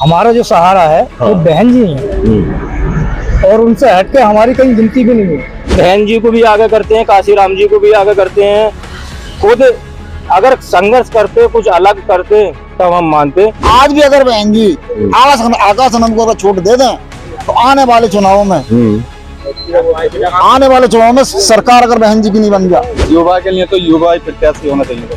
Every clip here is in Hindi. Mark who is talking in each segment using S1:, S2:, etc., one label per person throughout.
S1: हमारा जो सहारा है वो बहन जी हैं और उनसे हटके हमारी कहीं गिनती भी नहीं है।
S2: बहन जी को भी आगे करते हैं, काशीराम जी को भी आगे करते हैं। खुद अगर संघर्ष करते, कुछ अलग करते तब हम मानते।
S3: आज भी अगर बहन जी आकाश आनंद को अगर छूट दे दें तो आने वाले चुनाव में सरकार अगर बहन जी की नहीं बन जाए।
S4: युवा के लिए तो युवा ही प्रत्याशी होना चाहिए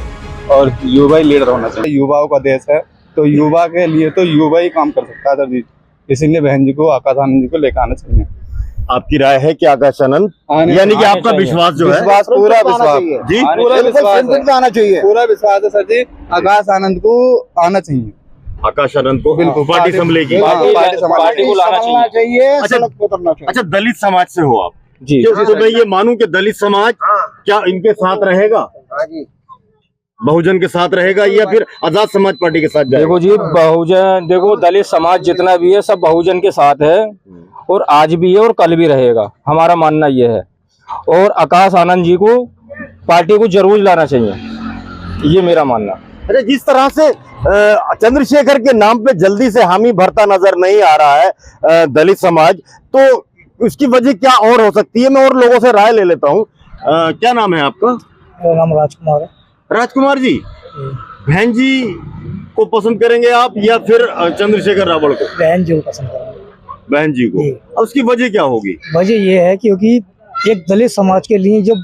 S4: और युवा ही लीडर होना चाहिए। युवाओं का देश है तो युवा के लिए तो युवा ही काम कर सकता है सर जी। इसीलिए बहन जी को, आकाश आनंद जी को लेकर आना चाहिए।
S5: आपकी राय है कि आकाश आनंद, यानी कि आपका विश्वास जो है,
S4: पूरा विश्वास
S5: जी,
S4: पूरा विश्वास
S3: आना चाहिए,
S4: पूरा विश्वास है सर जी। आकाश आनंद को आना चाहिए,
S5: आकाश आनंद को
S4: बिल्कुल
S5: पार्टी संभलेगी,
S2: पार्टी को लाना चाहिए।
S5: अच्छा, दलित समाज से हो आप
S2: जी,
S5: तो मैं ये मानूं कि दलित समाज क्या इनके साथ रहेगा, बहुजन के साथ रहेगा या फिर आजाद समाज पार्टी के साथ जाएगा?
S2: देखो जी, बहुजन, देखो दलित समाज जितना भी है सब बहुजन के साथ है और आज भी है और कल भी रहेगा, हमारा मानना ये है। और आकाश आनंद जी को पार्टी को जरूर लाना चाहिए, ये मेरा मानना।
S5: अरे जिस तरह से चंद्रशेखर के नाम पे जल्दी से हामी भरता नजर नहीं आ रहा है दलित समाज, तो उसकी वजह क्या और हो सकती है? मैं और लोगों से राय ले लेता हूँ। क्या नाम है आपका?
S1: मेरा नाम राजकुमार है।
S5: राजकुमार जी, बहन जी को पसंद करेंगे आप या फिर चंद्रशेखर रावल को?
S1: बहन जी को पसंद करेंगे।
S5: बहन जी को। अब उसकी वजह क्या होगी?
S1: वजह ये है क्योंकि एक दलित समाज के लिए जब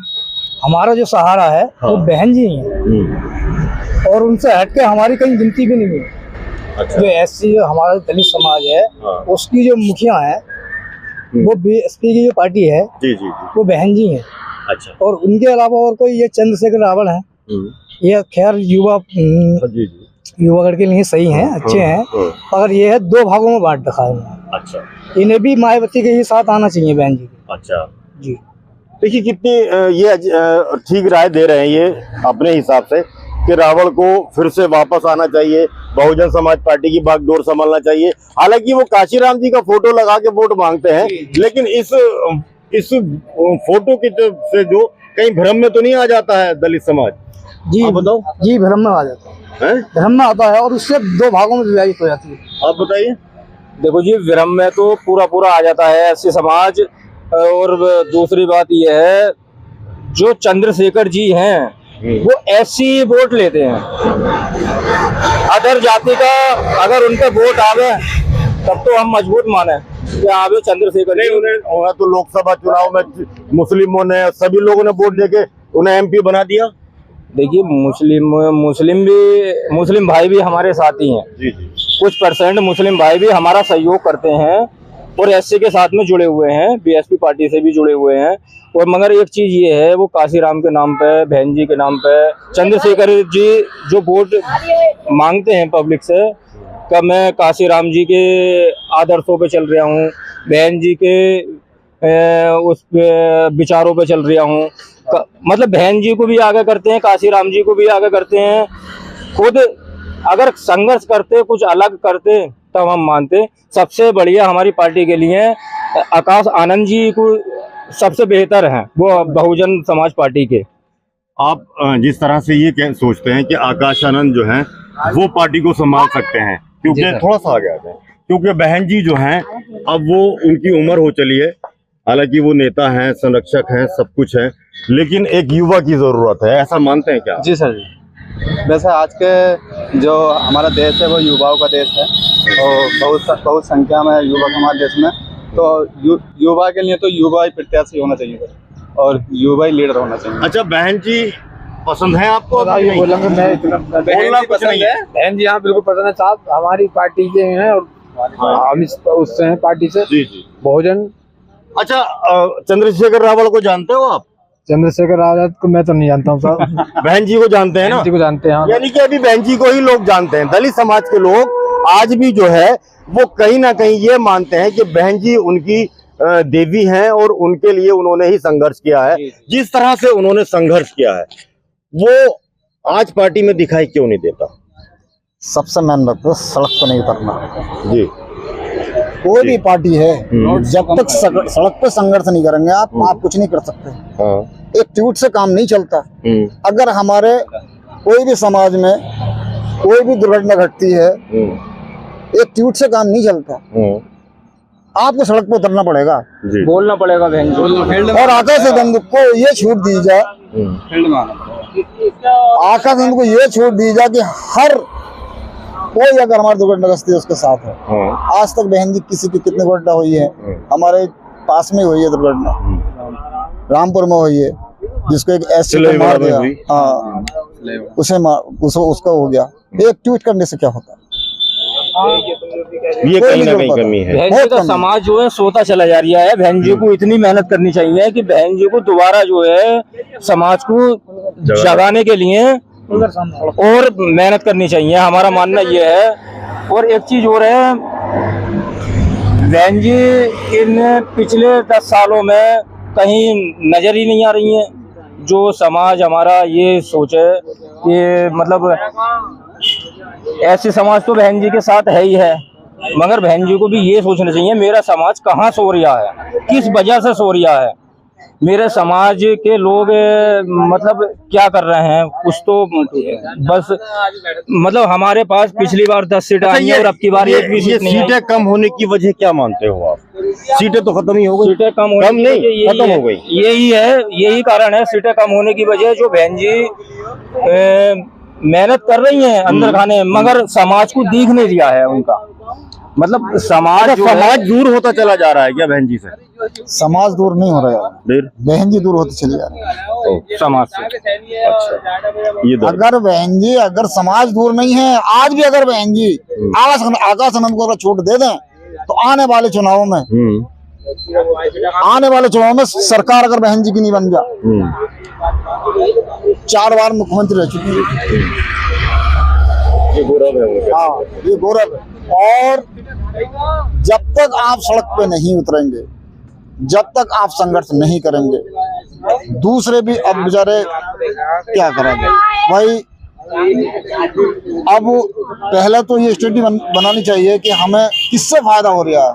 S1: हमारा जो सहारा है वो बहन जी हैं और उनसे हटके हमारी कहीं गिनती भी नहीं है।
S5: अच्छा।
S1: जो एससी हमारा दलित समाज है उसकी जो मुखिया है वो बीएसपी की जो पार्टी है
S5: जी जी जी।
S1: वो बहन जी हैं।
S5: अच्छा।
S1: और उनके अलावा और कोई ये चंद्रशेखर रावल है, ये खैर युवागढ़ के लिए सही हैं, अच्छे हैं, मगर ये है दो भागों में बांट रखा है।
S5: अच्छा।
S1: इन्हें भी मायावती के ही साथ आना चाहिए बहन जी।
S5: अच्छा
S1: जी,
S5: देखिए कितनी ये ठीक राय दे रहे हैं ये अपने हिसाब से कि रावल को फिर से वापस आना चाहिए, बहुजन समाज पार्टी की बागडोर संभालना चाहिए। हालांकि वो काशीराम जी का फोटो लगा के वोट मांगते हैं, लेकिन इस फोटो की से जो कहीं भ्रम में तो नहीं आ जाता है दलित समाज?
S1: जी
S5: आप बताओ।
S1: जी, भ्रम में आ जाता है, भ्रम में आता है और उससे दो भागों में विभाजित हो जाती है।
S5: आप बताइए।
S2: देखो जी, विरम में तो पूरा आ जाता है एससी समाज। और दूसरी बात यह है, जो चंद्रशेखर जी हैं वो एससी वोट लेते हैं। अदर जाति का अगर उनके वोट आवे तब तो हम मजबूत माने कि आवे चंद्रशेखर।
S5: नहीं, उन्हें तो लोकसभा चुनाव में मुस्लिमों ने, सभी लोगों ने वोट देके उन्हें एमपी बना दिया।
S2: देखिए, मुस्लिम भाई भी हमारे साथ ही हैं।
S5: जी जी।
S2: कुछ परसेंट मुस्लिम भाई भी हमारा सहयोग करते हैं और एससी के साथ में जुड़े हुए हैं, बीएसपी पार्टी से भी जुड़े हुए हैं। और मगर एक चीज ये है, वो काशीराम के नाम पे, बहन जी के नाम पे, चंद्रशेखर जी जो वोट मांगते हैं पब्लिक से, का मैं काशीराम जी के आदर्शों पे चल रहा हूँ, बहन जी के उस विचारों पे चल रहा हूँ। मतलब बहन जी को भी आगे करते हैं, काशीराम जी को भी आगे करते हैं। खुद अगर संघर्ष करते, कुछ अलग करते तब हम मानते। सबसे बढ़िया हमारी पार्टी के लिए आकाश आनंद जी को सबसे बेहतर हैं, वो बहुजन समाज पार्टी के।
S5: आप जिस तरह से ये सोचते हैं कि आकाश आनंद जो हैं वो पार्टी को संभाल सकते हैं, क्योंकि थोड़ा सा आगे आते हैं, क्योंकि बहन जी जो हैं अब वो उनकी उम्र हो चली है। हालांकि वो नेता हैं, संरक्षक हैं, सब कुछ है, लेकिन एक युवा की जरूरत है, ऐसा मानते हैं क्या?
S4: जी सर जी। वैसे आज के जो हमारा देश है वो युवाओं का देश है और बहुत संख्या में युवक हमारे देश में, तो युवा के लिए तो युवा ही प्रत्याशी होना चाहिए सर और युवा ही लीडर होना चाहिए।
S5: अच्छा, बहन जी पसंद है आपको?
S4: बहन जी पसंद है।
S6: बहन जी हाँ बिल्कुल पसंद है साहब, हमारी पार्टी के हैं और हम उससे हैं पार्टी से।
S5: जी जी।
S6: बहुजन।
S5: अच्छा, चंद्रशेखर रावल को जानते हो आप?
S6: चंद्रशेखर रावल को मैं तो नहीं जानता हूँ साहब।
S5: बहन जी को जानते हैं ना?
S6: बहन जी को जानते हैं।
S5: यानी कि अभी बहन जी को ही लोग जानते हैं। दलित समाज के लोग आज भी जो है वो कहीं ना कहीं ये मानते हैं कि बहन जी उनकी देवी हैं और उनके लिए उन्होंने ही संघर्ष किया है। जिस तरह से उन्होंने संघर्ष किया है वो आज पार्टी में दिखाई क्यों नहीं देता?
S3: सबसे मेन बात है सड़क पर नहीं उतरना जी। कोई भी पार्टी है, जब तक सड़क पे संघर्ष नहीं करेंगे आप कुछ नहीं कर सकते। एक ट्वीट से काम नहीं चलता। अगर हमारे कोई भी समाज में कोई भी दुर्घटना घटती है एक ट्वीट से काम नहीं चलता, आपको सड़क पर उतरना पड़ेगा,
S2: बोलना पड़ेगा बहन जी।
S3: और आकाशगंगा को ये छूट दी जाए, आकाशगंगा को ये छूट दी जाए कि हर कोई अगर हमारी दुर्घटनाग्रस्त है उसके साथ है। आज तक बहन जी किसी की कितनी दुर्घटना हुई है, हमारे पास में हुई है दुर्घटना, रामपुर में हुई है, जिसको एक ऐसे मार दिया, हाँ उसे उसका हो गया। एक ट्वीट करने से क्या होता है?
S5: ये कहीं ना कहीं कमी है।
S2: बहन जी का समाज जो है सोता चला जा रहा है। बहन जी को इतनी मेहनत करनी चाहिए कि बहन जी को दोबारा जो है समाज को जगाने के लिए और मेहनत करनी चाहिए, हमारा मानना ये है। और एक चीज और है, बहन जी इन पिछले 10 सालों में कहीं नजर ही नहीं आ रही हैं। जो समाज हमारा ये सोचे कि मतलब ऐसे समाज तो बहन जी के साथ है ही है, मगर बहन जी को भी ये सोचना चाहिए मेरा समाज कहाँ सो रहा है, किस वजह से सो रहा है, मेरे समाज के लोग मतलब क्या कर रहे हैं। कुछ तो बस मतलब हमारे पास पिछली बार 10 सीटें आई हैं और अब की बार एक भी सीट नहीं आई।
S5: सीटें कम होने की वजह क्या मानते हो आप? सीटें तो खत्म ही हो गई।
S2: सीटें कम
S5: नहीं, खत्म हो गई।
S2: यही है, यही कारण है सीटें कम होने की वजह। जो बहन जी मेहनत कर रही हैं अंदर खाने, मगर समाज को दिख नहीं दिया है उनका, मतलब समाज
S5: दूर होता चला जा रहा है क्या बहन जी से?
S3: समाज दूर नहीं हो रहा है, बहन जी दूर होती चली जा रही है
S2: समाज से।
S5: ये
S3: अगर बहन जी, अगर समाज दूर नहीं है, आज भी अगर बहन जी आकाशगंगा को अगर छूट दे दें तो आने वाले चुनावों में सरकार अगर बहन जी की नहीं बन जा, 4 बार मुख्यमंत्री रह चुकी है,
S5: ये गौरव है।
S3: हाँ, ये गौरव है। और जब तक आप सड़क पे नहीं उतरेंगे, जब तक आप संघर्ष नहीं करेंगे, दूसरे भी अब बेचारे क्या करेंगे भाई। अब पहले तो ये स्टडी बनानी चाहिए कि हमें किससे फायदा हो रहा है।